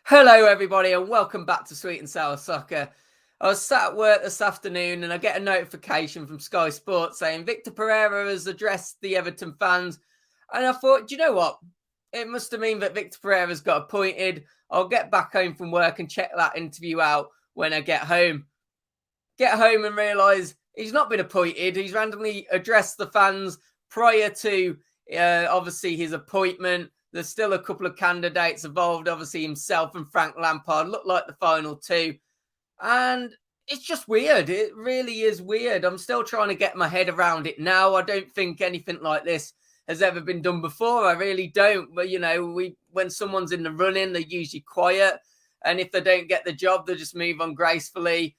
Hello, everybody, and welcome back to Sweet and Sour Soccer. I was sat at work this afternoon and I get a notification from Sky Sports saying Vitor Pereira has addressed the Everton fans. And I thought, do you know what? It must have mean that Vitor Pereira's got appointed. I'll get back home from work and check that interview out when I get home. Get home and realise he's not been appointed. He's randomly addressed the fans prior to obviously his appointment. There's still a couple of candidates involved. Obviously, himself and Frank Lampard look like the final two. And it's just weird. It really is weird. I'm still trying to get my head around it now. I don't think anything like this has ever been done before. I really don't. But, when someone's in the running, they're usually quiet. And if they don't get the job, they just move on gracefully.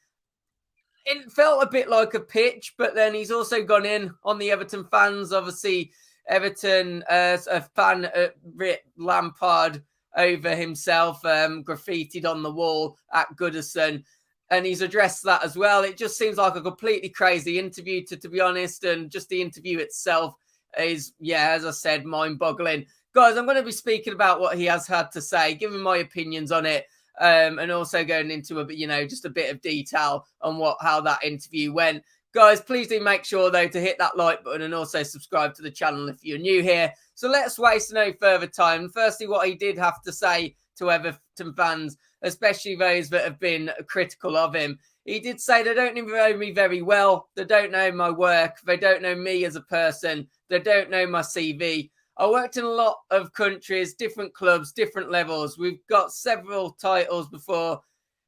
It felt a bit like a pitch, but then he's also gone in on the Everton fans. Obviously, Everton, a fan writ Lampard over himself, graffitied on the wall at Goodison, and he's addressed that as well. It just seems like a completely crazy interview, to be honest, and just the interview itself is, as I said, mind-boggling. Guys, I'm going to be speaking about what he has had to say, giving my opinions on it, and also going into just a bit of detail on how that interview went. Guys, please do make sure, though, to hit that like button and also subscribe to the channel if you're new here. So let's waste no further time. Firstly, what he did have to say to Everton fans, especially those that have been critical of him. He did say they don't know me very well. They don't know my work. They don't know me as a person. They don't know my CV. I worked in a lot of countries, different clubs, different levels. We've got several titles before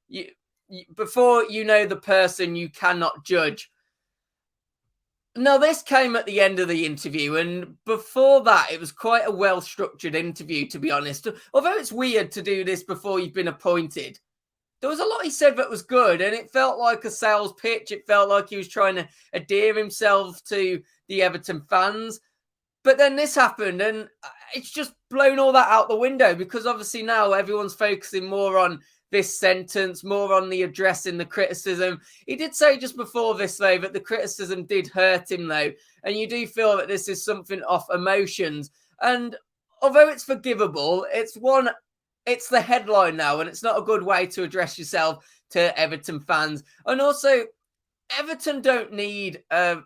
you know the person, you cannot judge. Now, this came at the end of the interview, and before that, it was quite a well-structured interview, to be honest. Although it's weird to do this before you've been appointed, there was a lot he said that was good, and it felt like a sales pitch. It felt like he was trying to endear himself to the Everton fans. But then this happened, and it's just blown all that out the window, because obviously now everyone's focusing more on this sentence, more on the addressing the criticism. He did say just before this, though, that the criticism did hurt him, though. And you do feel that this is something off emotions. And although it's forgivable, it's the headline now, and it's not a good way to address yourself to Everton fans. And also, Everton don't need a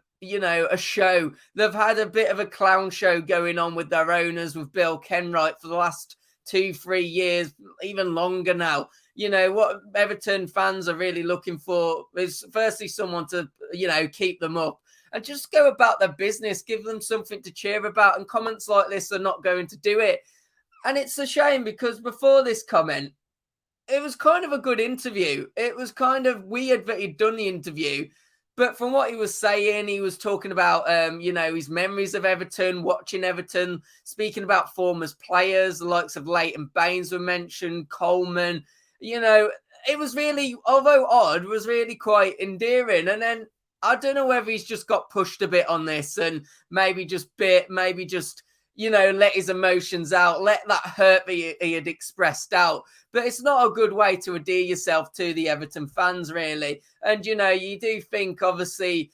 show. They've had a bit of a clown show going on with their owners, with Bill Kenwright, for the last 2-3 years, even longer now. What Everton fans are really looking for is firstly someone to, keep them up and just go about their business, give them something to cheer about. And comments like this are not going to do it. And it's a shame, because before this comment, it was kind of a good interview. It was kind of weird that he'd done the interview. But from what he was saying, he was talking about, his memories of Everton, watching Everton, speaking about former players, the likes of Leighton Baines were mentioned, Coleman. It was really, although odd, was really quite endearing. And then I don't know whether he's just got pushed a bit on this and maybe just let his emotions out, let that hurt that he had expressed out. But it's not a good way to endear yourself to the Everton fans, really. And, you do think, obviously,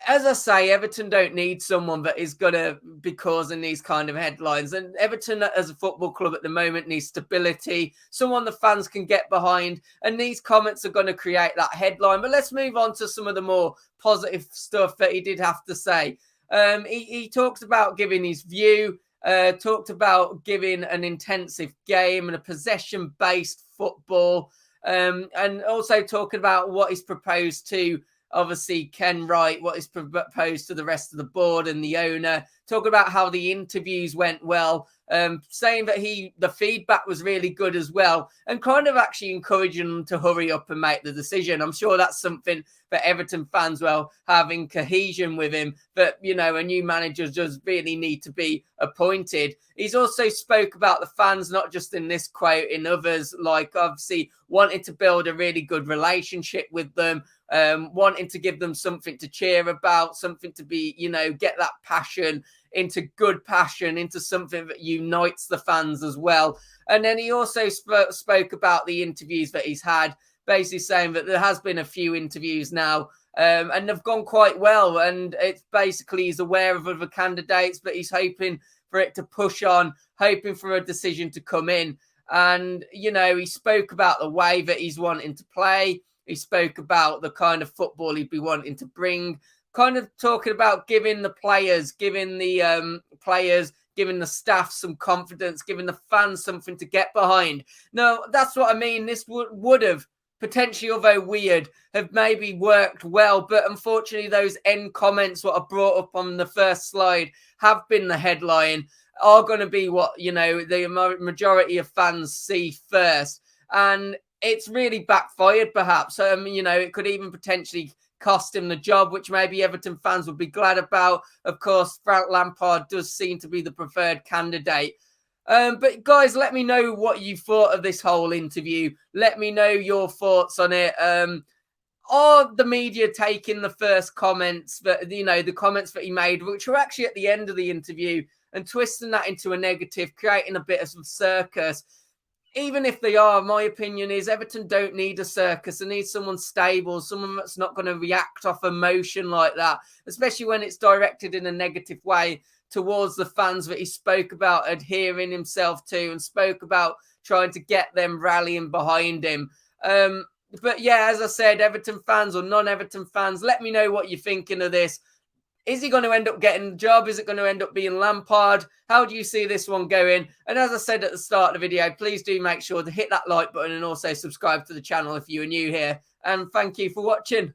as I say, Everton don't need someone that is going to be causing these kind of headlines. And Everton, as a football club at the moment, needs stability, someone the fans can get behind. And these comments are going to create that headline. But let's move on to some of the more positive stuff that he did have to say. He talked about giving his view, talked about giving an intensive game and a possession-based football, and also talking about what is proposed to, obviously, Ken Wright, what is proposed to the rest of the board and the owner, talking about how the interviews went well, saying that the feedback was really good as well, and kind of actually encouraging them to hurry up and make the decision. I'm sure that's something that Everton fans will have in cohesion with him, that, a new manager does really need to be appointed. He's also spoke about the fans, not just in this quote, in others, like obviously wanting to build a really good relationship with them, wanting to give them something to cheer about, something to be, get that passion into good passion, into something that unites the fans as well. And then he also spoke about the interviews that he's had, basically saying that there has been a few interviews now, and they've gone quite well. And it's basically he's aware of other candidates, but he's hoping for it to push on, hoping for a decision to come in. And, you know, he spoke about the way that he's wanting to play. He spoke about the kind of football he'd be wanting to bring, kind of talking about giving the players, giving the staff some confidence, giving the fans something to get behind. No, that's what I mean. This would have potentially, although weird, have maybe worked well. But unfortunately, those end comments, what are brought up on the first slide, have been the headline, are going to be what, you know, the majority of fans see first. And it's really backfired, perhaps. You know, it could even potentially cost him the job, which maybe Everton fans would be glad about. Of course, Frank Lampard does seem to be the preferred candidate. But guys, let me know what you thought of this whole interview. Let me know your thoughts on it. Are the media taking the first comments that, you know, the comments that he made, which were actually at the end of the interview, and twisting that into a negative, creating a bit of some circus? Even if they are, my opinion is Everton don't need a circus. They need someone stable, someone that's not going to react off emotion like that, especially when it's directed in a negative way towards the fans that he spoke about adhering himself to and spoke about trying to get them rallying behind him. But yeah, as I said, Everton fans or non-Everton fans, let me know what you're thinking of this. Is he going to end up getting the job? Is it going to end up being Lampard? How do you see this one going? And as I said at the start of the video, please do make sure to hit that like button and also subscribe to the channel if you are new here. And thank you for watching.